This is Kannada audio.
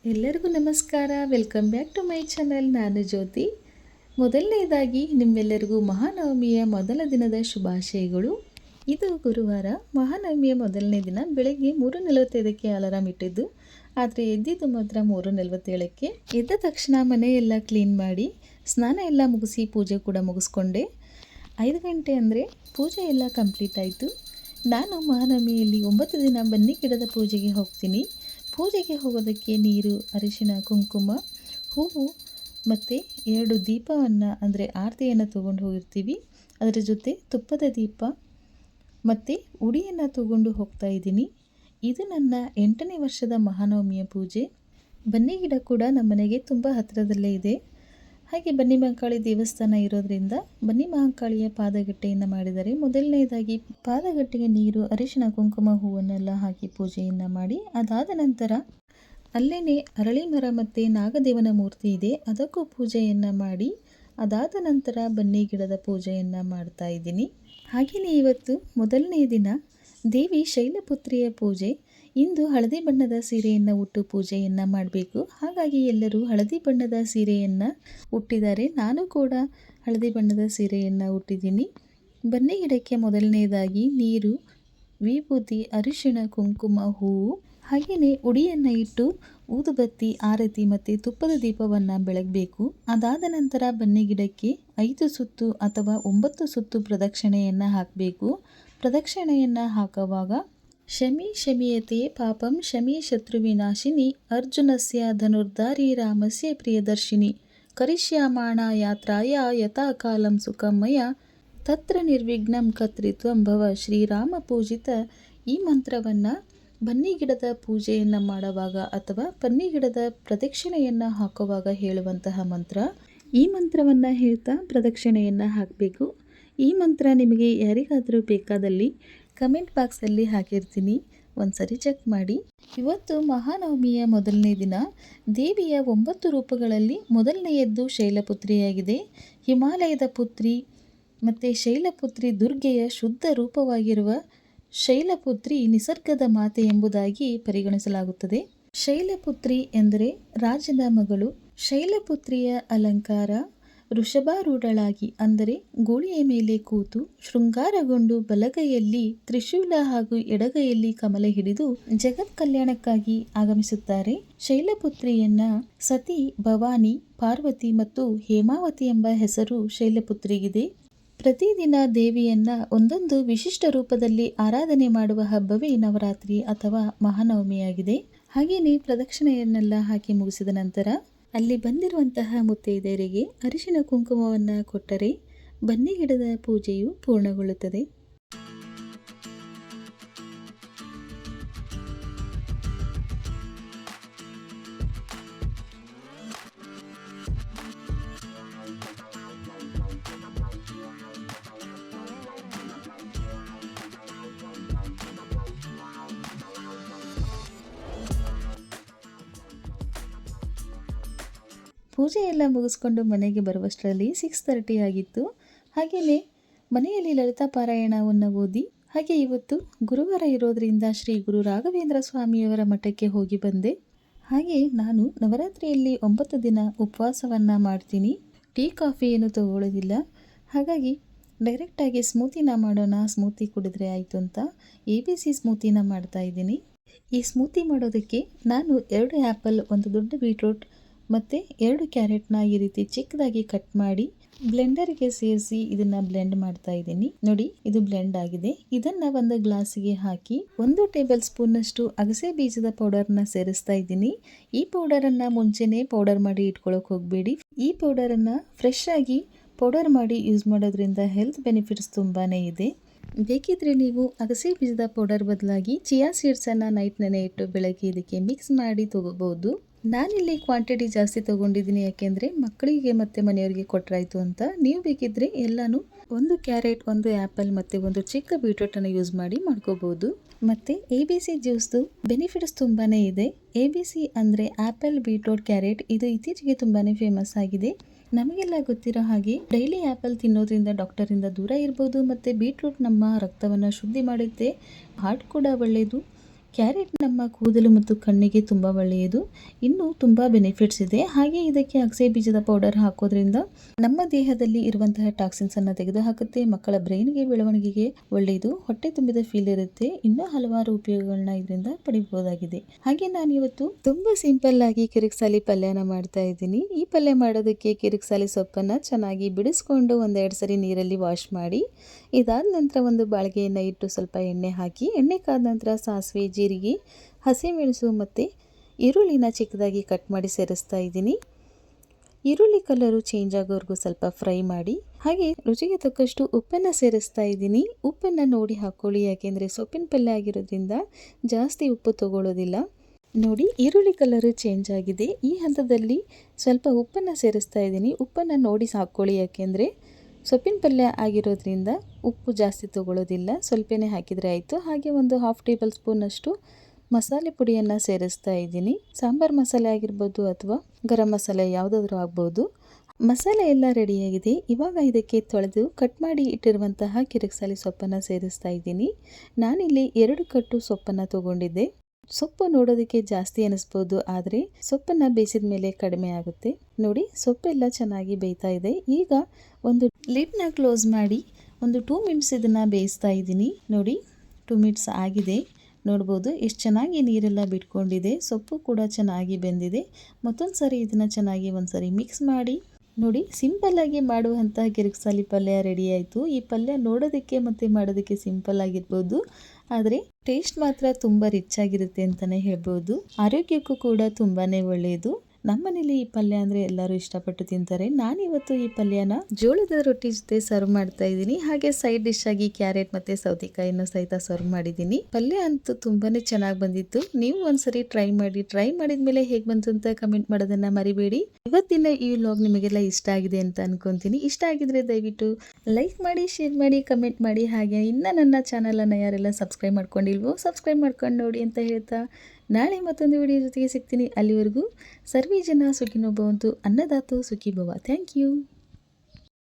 ಎಲ್ಲರಿಗೂ ನಮಸ್ಕಾರ. Welcome back to my channel. ನಾನು ಜ್ಯೋತಿ. ಮೊದಲನೇದಾಗಿ ನಿಮ್ಮೆಲ್ಲರಿಗೂ ಮಹಾನವಮಿಯ ಮೊದಲ ದಿನದ ಶುಭಾಶಯಗಳು. ಇದು ಗುರುವಾರ. ಮಹಾನವಮಿಯ ಮೊದಲನೇ ದಿನ ಬೆಳಗ್ಗೆ 3:45ಕ್ಕೆ ಅಲಾರಾಮ್ ಇಟ್ಟಿದ್ದು, ಆದರೆ ಎದ್ದಿದ್ದು ಮಾತ್ರ 3:47ಕ್ಕೆ. ಎದ್ದ ತಕ್ಷಣ ಮನೆಯೆಲ್ಲ ಕ್ಲೀನ್ ಮಾಡಿ ಸ್ನಾನ ಎಲ್ಲ ಮುಗಿಸಿ ಪೂಜೆ ಕೂಡ ಮುಗಿಸ್ಕೊಂಡೆ. 5 ಗಂಟೆ ಅಂದರೆ ಪೂಜೆ ಎಲ್ಲ ಕಂಪ್ಲೀಟ್ ಆಯಿತು. ನಾನು ಮಹಾನವಮಿಯಲ್ಲಿ 9 ದಿನ ಬನ್ನಿ ಗಿಡದ ಪೂಜೆಗೆ ಹೋಗ್ತೀನಿ. ಪೂಜೆಗೆ ಹೋಗೋದಕ್ಕೆ ನೀರು, ಅರಿಶಿನ, ಕುಂಕುಮ, ಹೂವು ಮತ್ತು 2 ದೀಪವನ್ನು ಅಂದರೆ ಆರತಿಯನ್ನು ತೊಗೊಂಡು ಹೋಗಿರ್ತೀವಿ. ಅದರ ಜೊತೆ ತುಪ್ಪದ ದೀಪ ಮತ್ತು ಉಡಿಯನ್ನು ತೊಗೊಂಡು ಹೋಗ್ತಾ ಇದ್ದೀನಿ. ಇದು ನನ್ನ 8ನೇ ವರ್ಷದ ಮಹಾನವಮಿಯ ಪೂಜೆ. ಬನ್ನಿ ಗಿಡ ಕೂಡ ನಮ್ಮ ಮನೆಗೆ ತುಂಬ ಹತ್ತಿರದಲ್ಲೇ ಇದೆ. ಹಾಗೆ ಬನ್ನಿ ಮಹಾಕಾಳಿ ದೇವಸ್ಥಾನ ಇರೋದ್ರಿಂದ ಬನ್ನಿ ಮಹಾಕಾಳಿಯ ಪಾದಗಟ್ಟೆಯನ್ನು ಮಾಡಿದ್ದಾರೆ. ಮೊದಲನೇದಾಗಿ ಪಾದಗಟ್ಟೆಗೆ ನೀರು, ಅರಿಶಿನ, ಕುಂಕುಮ, ಹೂವನ್ನೆಲ್ಲ ಹಾಕಿ ಪೂಜೆಯನ್ನು ಮಾಡಿ, ಅದಾದ ನಂತರ ಅಲ್ಲೇ ಅರಳಿ ಮರ ಮತ್ತು ನಾಗದೇವನ ಮೂರ್ತಿ ಇದೆ, ಅದಕ್ಕೂ ಪೂಜೆಯನ್ನು ಮಾಡಿ, ಅದಾದ ನಂತರ ಬನ್ನಿ ಗಿಡದ ಪೂಜೆಯನ್ನು ಮಾಡ್ತಾ ಇದ್ದೀನಿ. ಹಾಗೆಯೇ ಇವತ್ತು ಮೊದಲನೇ ದಿನ ದೇವಿ ಶೈಲಪುತ್ರಿಯ ಪೂಜೆ. ಇಂದು ಹಳದಿ ಬಣ್ಣದ ಸೀರೆಯನ್ನು ಉಟ್ಟು ಪೂಜೆಯನ್ನು ಮಾಡಬೇಕು. ಹಾಗಾಗಿ ಎಲ್ಲರೂ ಹಳದಿ ಬಣ್ಣದ ಸೀರೆಯನ್ನು ಉಟ್ಟಿದ್ದಾರೆ. ನಾನು ಕೂಡ ಹಳದಿ ಬಣ್ಣದ ಸೀರೆಯನ್ನು ಉಟ್ಟಿದ್ದೀನಿ. ಬನ್ನಿ ಗಿಡಕ್ಕೆ ಮೊದಲನೇದಾಗಿ ನೀರು, ವಿಭೂತಿ, ಅರಿಶಿಣ, ಕುಂಕುಮ, ಹೂವು, ಹಾಗೆಯೇ ಉಡಿಯನ್ನು ಇಟ್ಟು ಊದುಬತ್ತಿ, ಆರತಿ ಮತ್ತು ತುಪ್ಪದ ದೀಪವನ್ನು ಬೆಳಗಬೇಕು. ಅದಾದ ನಂತರ ಬನ್ನಿ ಗಿಡಕ್ಕೆ 5 ಸುತ್ತು ಅಥವಾ 9 ಸುತ್ತು ಪ್ರದಕ್ಷಿಣೆಯನ್ನು ಹಾಕಬೇಕು. ಪ್ರದಕ್ಷಿಣೆಯನ್ನು ಹಾಕುವಾಗ ಶಮಿ ಶಮಿಯತೆ ಪಾಪಂ ಶಮಿ ಶತ್ರುವಿನಾಶಿನಿ ಅರ್ಜುನಸ್ಯ ಧನುರ್ಧಾರಿ ರಾಮಸ್ಯ ಪ್ರಿಯದರ್ಶಿನಿ ಕರಿಷ್ಯಾಮಾಣ ಯಾತ್ರಾಯ ಯಥಾ ಕಾಲಂ ಸುಖಮಯ ತತ್ರ ನಿರ್ವಿಘ್ನಂ ಕರ್ತೃತ್ವಂ ಭವ ಶ್ರೀರಾಮ ಪೂಜಿತ. ಈ ಮಂತ್ರವನ್ನು ಬನ್ನಿ ಗಿಡದ ಪೂಜೆಯನ್ನು ಮಾಡುವಾಗ ಅಥವಾ ಬನ್ನಿ ಗಿಡದ ಪ್ರದಕ್ಷಿಣೆಯನ್ನು ಹಾಕುವಾಗ ಹೇಳುವಂತಹ ಮಂತ್ರ. ಈ ಮಂತ್ರವನ್ನು ಹೇಳ್ತಾ ಪ್ರದಕ್ಷಿಣೆಯನ್ನು ಹಾಕಬೇಕು. ಈ ಮಂತ್ರ ನಿಮಗೆ ಯಾರಿಗಾದರೂ ಬೇಕಾದಲ್ಲಿ ಕಮೆಂಟ್ ಬಾಕ್ಸಲ್ಲಿ ಹಾಕಿರ್ತೀನಿ, ಒಂದ್ಸರಿ ಚೆಕ್ ಮಾಡಿ. ಇವತ್ತು ಮಹಾನವಮಿಯ ಮೊದಲನೇ ದಿನ. ದೇವಿಯ 9 ರೂಪಗಳಲ್ಲಿ ಮೊದಲನೆಯದ್ದು ಶೈಲಪುತ್ರಿಯಾಗಿದೆ. ಹಿಮಾಲಯದ ಪುತ್ರಿ ಮತ್ತು ಶೈಲಪುತ್ರಿ ದುರ್ಗೆಯ ಶುದ್ಧ ರೂಪವಾಗಿರುವ ಶೈಲಪುತ್ರಿ ನಿಸರ್ಗದ ಮಾತೆ ಎಂಬುದಾಗಿ ಪರಿಗಣಿಸಲಾಗುತ್ತದೆ. ಶೈಲಪುತ್ರಿ ಎಂದರೆ ರಾಜನ ಮಗಳು. ಶೈಲಪುತ್ರಿಯ ಅಲಂಕಾರ ವೃಷಭಾರೂಢಳಾಗಿ ಅಂದರೆ ಗೋಳಿಯ ಮೇಲೆ ಕೂತು ಶೃಂಗಾರಗೊಂಡು ಬಲಗೈಯಲ್ಲಿ ತ್ರಿಶೂಲ ಹಾಗೂ ಎಡಗೈಯಲ್ಲಿ ಕಮಲ ಹಿಡಿದು ಜಗತ್ ಕಲ್ಯಾಣಕ್ಕಾಗಿ ಆಗಮಿಸುತ್ತಾರೆ. ಶೈಲಪುತ್ರಿಯನ್ನ ಸತಿ, ಭವಾನಿ, ಪಾರ್ವತಿ ಮತ್ತು ಹೇಮಾವತಿ ಎಂಬ ಹೆಸರು ಶೈಲಪುತ್ರಿಗಿದೆ. ಪ್ರತಿದಿನ ದೇವಿಯನ್ನ ಒಂದೊಂದು ವಿಶಿಷ್ಟ ರೂಪದಲ್ಲಿ ಆರಾಧನೆ ಮಾಡುವ ಹಬ್ಬವೇ ನವರಾತ್ರಿ ಅಥವಾ ಮಹಾನವಮಿಯಾಗಿದೆ. ಹಾಗೆಯೇ ಪ್ರದಕ್ಷಿಣೆಯನ್ನೆಲ್ಲ ಹಾಕಿ ಮುಗಿಸಿದ ನಂತರ ಅಲ್ಲಿ ಬಂದಿರುವಂತಹ ಮುತ್ತೈದೆಯರಿಗೆ ಅರಿಶಿನ ಕುಂಕುಮವನ್ನು ಕೊಟ್ಟರೆ ಬನ್ನಿ ಗಿಡದ ಪೂಜೆಯು ಪೂರ್ಣಗೊಳ್ಳುತ್ತದೆ. ಪೂಜೆ ಎಲ್ಲ ಮುಗಿಸ್ಕೊಂಡು ಮನೆಗೆ ಬರುವಷ್ಟರಲ್ಲಿ 6:30 ಆಗಿತ್ತು. ಹಾಗೆಯೇ ಮನೆಯಲ್ಲಿ ಲಲಿತಾ ಪಾರಾಯಣವನ್ನು ಓದಿ, ಹಾಗೆ ಇವತ್ತು ಗುರುವಾರ ಇರೋದರಿಂದ ಶ್ರೀ ಗುರು ರಾಘವೇಂದ್ರ ಸ್ವಾಮಿಯವರ ಮಠಕ್ಕೆ ಹೋಗಿ ಬಂದೆ. ಹಾಗೆ ನಾನು ನವರಾತ್ರಿಯಲ್ಲಿ 9 ದಿನ ಉಪವಾಸವನ್ನು ಮಾಡ್ತೀನಿ. ಟೀ ಕಾಫಿ ಏನು ತಗೊಳ್ಳೋದಿಲ್ಲ. ಹಾಗಾಗಿ ಡೈರೆಕ್ಟಾಗಿ ಸ್ಮೂತಿನ ಮಾಡೋಣ, ಸ್ಮೂತಿ ಕುಡಿದ್ರೆ ಆಯಿತು ಅಂತ ABC ಸ್ಮೂತಿನ ಮಾಡ್ತಾ ಇದ್ದೀನಿ. ಈ ಸ್ಮೂತಿ ಮಾಡೋದಕ್ಕೆ ನಾನು 2 ಆ್ಯಪಲ್, 1 ದೊಡ್ಡ ಬೀಟ್ರೂಟ್ ಮತ್ತು 2 ಕ್ಯಾರೆಟ್ನ ಈ ರೀತಿ ಚಿಕ್ಕದಾಗಿ ಕಟ್ ಮಾಡಿ ಬ್ಲೆಂಡರ್ಗೆ ಸೇರಿಸಿ ಇದನ್ನು ಬ್ಲೆಂಡ್ ಮಾಡ್ತಾ ಇದ್ದೀನಿ. ನೋಡಿ, ಇದು ಬ್ಲೆಂಡ್ ಆಗಿದೆ. ಇದನ್ನು ಒಂದು ಗ್ಲಾಸಿಗೆ ಹಾಕಿ 1 ಟೇಬಲ್ ಸ್ಪೂನ್ನಷ್ಟು ಅಗಸೆ ಬೀಜದ ಪೌಡರ್ನ ಸೇರಿಸ್ತಾ ಇದ್ದೀನಿ. ಈ ಪೌಡರನ್ನು ಮುಂಚೆನೇ ಪೌಡರ್ ಮಾಡಿ ಇಟ್ಕೊಳ್ಳೋಕೆ ಹೋಗಬೇಡಿ. ಈ ಪೌಡರನ್ನು ಫ್ರೆಶ್ ಆಗಿ ಪೌಡರ್ ಮಾಡಿ ಯೂಸ್ ಮಾಡೋದ್ರಿಂದ ಹೆಲ್ತ್ ಬೆನಿಫಿಟ್ಸ್ ತುಂಬಾ ಇದೆ. ಬೇಕಿದ್ರೆ ನೀವು ಅಗಸೆ ಬೀಜದ ಪೌಡರ್ ಬದಲಾಗಿ ಚಿಯಾ ಸೀಡ್ಸನ್ನು ನೈಟ್ ನೆನೆ ಇಟ್ಟು ಬೆಳಗ್ಗೆ ಇದಕ್ಕೆ ಮಿಕ್ಸ್ ಮಾಡಿ ತಗೋಬಹುದು. ನಾನಿಲ್ಲಿ ಕ್ವಾಂಟಿಟಿ ಜಾಸ್ತಿ ತೊಗೊಂಡಿದ್ದೀನಿ, ಯಾಕೆಂದರೆ ಮಕ್ಕಳಿಗೆ ಮತ್ತು ಮನೆಯವರಿಗೆ ಕೊಟ್ಟರಾಯಿತು ಅಂತ. ನೀವು ಬೇಕಿದ್ದರೆ ಎಲ್ಲನೂ 1 ಕ್ಯಾರೆಟ್, 1 ಆ್ಯಪಲ್ ಮತ್ತು 1 ಚಿಕ್ಕ ಬೀಟ್ರೂಟನ್ನು ಯೂಸ್ ಮಾಡಿ ಮಾಡ್ಕೋಬೋದು. ಮತ್ತು ABC ಜ್ಯೂಸ್ದು ಬೆನಿಫಿಟ್ಸ್ ತುಂಬಾ ಇದೆ. ABC ಅಂದರೆ ಆ್ಯಪಲ್, ಬೀಟ್ರೂಟ್, ಕ್ಯಾರೆಟ್. ಇದು ಇತ್ತೀಚೆಗೆ ತುಂಬಾ ಫೇಮಸ್ ಆಗಿದೆ. ನಮಗೆಲ್ಲ ಗೊತ್ತಿರೋ ಹಾಗೆ ಡೈಲಿ ಆ್ಯಪಲ್ ತಿನ್ನೋದ್ರಿಂದ ಡಾಕ್ಟರಿಂದ ದೂರ ಇರ್ಬೋದು, ಮತ್ತು ಬೀಟ್ರೂಟ್ ನಮ್ಮ ರಕ್ತವನ್ನು ಶುದ್ಧಿ ಮಾಡುತ್ತೆ, ಹಾರ್ಟ್ ಕೂಡ ಒಳ್ಳೆಯದು. ಕ್ಯಾರೆಟ್ ನಮ್ಮ ಕೂದಲು ಮತ್ತು ಕಣ್ಣಿಗೆ ತುಂಬ ಒಳ್ಳೆಯದು. ಇನ್ನೂ ತುಂಬ ಬೆನಿಫಿಟ್ಸ್ ಇದೆ. ಹಾಗೆ ಇದಕ್ಕೆ ಅಗಸೆ ಬೀಜದ ಪೌಡರ್ ಹಾಕೋದ್ರಿಂದ ನಮ್ಮ ದೇಹದಲ್ಲಿ ಇರುವಂತಹ ಟಾಕ್ಸಿನ್ಸನ್ನು ತೆಗೆದುಹಾಕುತ್ತೆ. ಮಕ್ಕಳ ಬ್ರೈನ್ಗೆ ಬೆಳವಣಿಗೆಗೆ ಒಳ್ಳೆಯದು. ಹೊಟ್ಟೆ ತುಂಬಿದ ಫೀಲ್ ಇರುತ್ತೆ. ಇನ್ನೂ ಹಲವಾರು ಉಪಯೋಗಗಳನ್ನ ಇದರಿಂದ ಪಡಿಬಹುದಾಗಿದೆ. ಹಾಗೆ ನಾನು ಇವತ್ತು ತುಂಬ ಸಿಂಪಲ್ ಆಗಿ ಕಿರಿಕ್ಸಾಲಿ ಪಲ್ಯನ ಮಾಡ್ತಾ ಇದ್ದೀನಿ. ಈ ಪಲ್ಯ ಮಾಡೋದಕ್ಕೆ ಕಿರಿಕ್ಸಾಲಿ ಸೊಪ್ಪನ್ನು ಚೆನ್ನಾಗಿ ಬಿಡಿಸ್ಕೊಂಡು ಒಂದೆರಡು ಸರಿ ನೀರಲ್ಲಿ ವಾಶ್ ಮಾಡಿ, ಇದಾದ ನಂತರ ಒಂದು ಬಾಳಿಗೆಯನ್ನು ಇಟ್ಟು ಸ್ವಲ್ಪ ಎಣ್ಣೆ ಹಾಕಿ, ಎಣ್ಣೆ ಕಾದ ನಂತರ ಸಾಸಿವೆ, ಜೀರಿಗೆ, ಹಸಿಮೆಣಸು ಮತ್ತು ಈರುಳ್ಳಿನ ಚಿಕ್ಕದಾಗಿ ಕಟ್ ಮಾಡಿ ಸೇರಿಸ್ತಾ ಇದ್ದೀನಿ. ಈರುಳ್ಳಿ ಕಲರು ಚೇಂಜ್ ಆಗೋವರೆಗೂ ಸ್ವಲ್ಪ ಫ್ರೈ ಮಾಡಿ, ಹಾಗೆ ರುಚಿಗೆ ತಕ್ಕಷ್ಟು ಉಪ್ಪನ್ನು ಸೇರಿಸ್ತಾ ಇದ್ದೀನಿ. ಉಪ್ಪನ್ನು ನೋಡಿ ಹಾಕ್ಕೊಳ್ಳಿ, ಯಾಕೆಂದರೆ ಸೊಪ್ಪಿನ ಪಲ್ಯ ಆಗಿರೋದ್ರಿಂದ ಜಾಸ್ತಿ ಉಪ್ಪು ತಗೊಳ್ಳೋದಿಲ್ಲ. ನೋಡಿ, ಈರುಳ್ಳಿ ಕಲರು ಚೇಂಜ್ ಆಗಿದೆ. ಈ ಹಂತದಲ್ಲಿ ಸ್ವಲ್ಪ ಉಪ್ಪನ್ನು ಸೇರಿಸ್ತಾ ಇದ್ದೀನಿ. ಉಪ್ಪನ್ನು ನೋಡಿ ಹಾಕ್ಕೊಳ್ಳಿ, ಯಾಕೆಂದರೆ ಸೊಪ್ಪಿನ ಪಲ್ಯ ಆಗಿರೋದ್ರಿಂದ ಉಪ್ಪು ಜಾಸ್ತಿ ತಗೊಳ್ಳೋದಿಲ್ಲ, ಸ್ವಲ್ಪನೇ ಹಾಕಿದರೆ ಆಯಿತು. ಹಾಗೆ ಒಂದು 1/2 ಟೇಬಲ್ ಸ್ಪೂನಷ್ಟು ಮಸಾಲೆ ಪುಡಿಯನ್ನು ಸೇರಿಸ್ತಾ ಇದ್ದೀನಿ. ಸಾಂಬಾರು ಮಸಾಲೆ ಆಗಿರ್ಬೋದು ಅಥವಾ ಗರಂ ಮಸಾಲೆ ಯಾವುದಾದ್ರೂ ಆಗ್ಬೋದು. ಮಸಾಲೆ ಎಲ್ಲ ರೆಡಿಯಾಗಿದೆ. ಇವಾಗ ಇದಕ್ಕೆ ತೊಳೆದು ಕಟ್ ಮಾಡಿ ಇಟ್ಟಿರುವಂತಹ ಕಿರಿಕ್ಸಾಲಿ ಸೊಪ್ಪನ್ನು ಸೇರಿಸ್ತಾ ಇದ್ದೀನಿ. ನಾನಿಲ್ಲಿ 2 ಕಟ್ಟು ಸೊಪ್ಪನ್ನು ತೊಗೊಂಡಿದ್ದೆ. ಸೊಪ್ಪು ನೋಡೋದಕ್ಕೆ ಜಾಸ್ತಿ ಅನಿಸ್ಬೋದು, ಆದರೆ ಸೊಪ್ಪನ್ನು ಬೇಯಿಸಿದ ಮೇಲೆ ಕಡಿಮೆ ಆಗುತ್ತೆ. ನೋಡಿ, ಸೊಪ್ಪೆಲ್ಲ ಚೆನ್ನಾಗಿ ಬೇಯ್ತಾ ಇದೆ. ಈಗ ಒಂದು ಲಿಡ್ನ ಕ್ಲೋಸ್ ಮಾಡಿ ಒಂದು 2 ಮಿನಿಟ್ಸ್ ಇದನ್ನು ಬೇಯಿಸ್ತಾ ಇದ್ದೀನಿ. ನೋಡಿ, 2 ಮಿನಿಟ್ಸ್ ಆಗಿದೆ. ನೋಡ್ಬೋದು ಎಷ್ಟು ಚೆನ್ನಾಗಿ ನೀರೆಲ್ಲ ಬಿಟ್ಕೊಂಡಿದೆ. ಸೊಪ್ಪು ಕೂಡ ಚೆನ್ನಾಗಿ ಬೆಂದಿದೆ. ಮತ್ತೊಂದು ಸಾರಿ ಇದನ್ನು ಚೆನ್ನಾಗಿ ಒಂದ್ಸರಿ ಮಿಕ್ಸ್ ಮಾಡಿ. ನೋಡಿ, ಸಿಂಪಲ್ಲಾಗಿ ಮಾಡುವಂಥ ಕಿರಿಕ್ಸಾಲಿ ಪಲ್ಯ ರೆಡಿ ಆಯಿತು. ಈ ಪಲ್ಯ ನೋಡೋದಕ್ಕೆ ಮತ್ತು ಮಾಡೋದಕ್ಕೆ ಸಿಂಪಲ್ ಆಗಿರ್ಬೋದು, ಆದರೆ ಟೇಸ್ಟ್ ಮಾತ್ರ ತುಂಬ ರಿಚ್ ಆಗಿರುತ್ತೆ ಅಂತಲೇ ಹೇಳ್ಬೋದು. ಆರೋಗ್ಯಕ್ಕೂ ಕೂಡ ತುಂಬಾ ಒಳ್ಳೆಯದು. ನಮ್ಮನೇಲಿ ಈ ಪಲ್ಯ ಅಂದರೆ ಎಲ್ಲರೂ ಇಷ್ಟಪಟ್ಟು ತಿಂತಾರೆ. ನಾನಿವತ್ತು ಈ ಪಲ್ಯನ ಜೋಳದ ರೊಟ್ಟಿ ಜೊತೆ ಸರ್ವ್ ಮಾಡ್ತಾ ಇದ್ದೀನಿ. ಹಾಗೆ ಸೈಡ್ ಡಿಶ್ ಆಗಿ ಕ್ಯಾರೆಟ್ ಮತ್ತು ಸೌತೆಕಾಯಿನೂ ಸಹಿತ ಸರ್ವ್ ಮಾಡಿದ್ದೀನಿ. ಪಲ್ಯ ಅಂತೂ ತುಂಬಾ ಚೆನ್ನಾಗಿ ಬಂದಿತ್ತು. ನೀವು ಒಂದ್ಸರಿ ಟ್ರೈ ಮಾಡಿ. ಟ್ರೈ ಮಾಡಿದ ಮೇಲೆ ಹೇಗೆ ಬಂತು ಅಂತ ಕಮೆಂಟ್ ಮಾಡೋದನ್ನ ಮರಿಬೇಡಿ. ಇವತ್ತಿನ ಈ ವ್ಲಾಗ್ ನಿಮಗೆಲ್ಲ ಇಷ್ಟ ಆಗಿದೆ ಅಂತ ಅನ್ಕೊಂತೀನಿ. ಇಷ್ಟ ಆಗಿದ್ರೆ ದಯವಿಟ್ಟು ಲೈಕ್ ಮಾಡಿ, ಶೇರ್ ಮಾಡಿ, ಕಮೆಂಟ್ ಮಾಡಿ. ಹಾಗೆ ಇನ್ನು ನನ್ನ ಚಾನಲನ್ನು ಯಾರೆಲ್ಲ ಸಬ್ಸ್ಕ್ರೈಬ್ ಮಾಡ್ಕೊಂಡಿಲ್ವೋ ಸಬ್ಸ್ಕ್ರೈಬ್ ಮಾಡ್ಕೊಂಡು ನೋಡಿ ಅಂತ ಹೇಳ್ತಾ, ನಾಳೆ ಮತ್ತೊಂದು ವಿಡಿಯೋ ಜೊತೆಗೆ ಸಿಗ್ತೀನಿ. ಅಲ್ಲಿವರೆಗೂ ಸರ್ವೇ ಜನ ಸುಖಿನೋ ಭವಂತು, ಅನ್ನದಾತೋ ಸುಖೀ ಭವ. Thank you.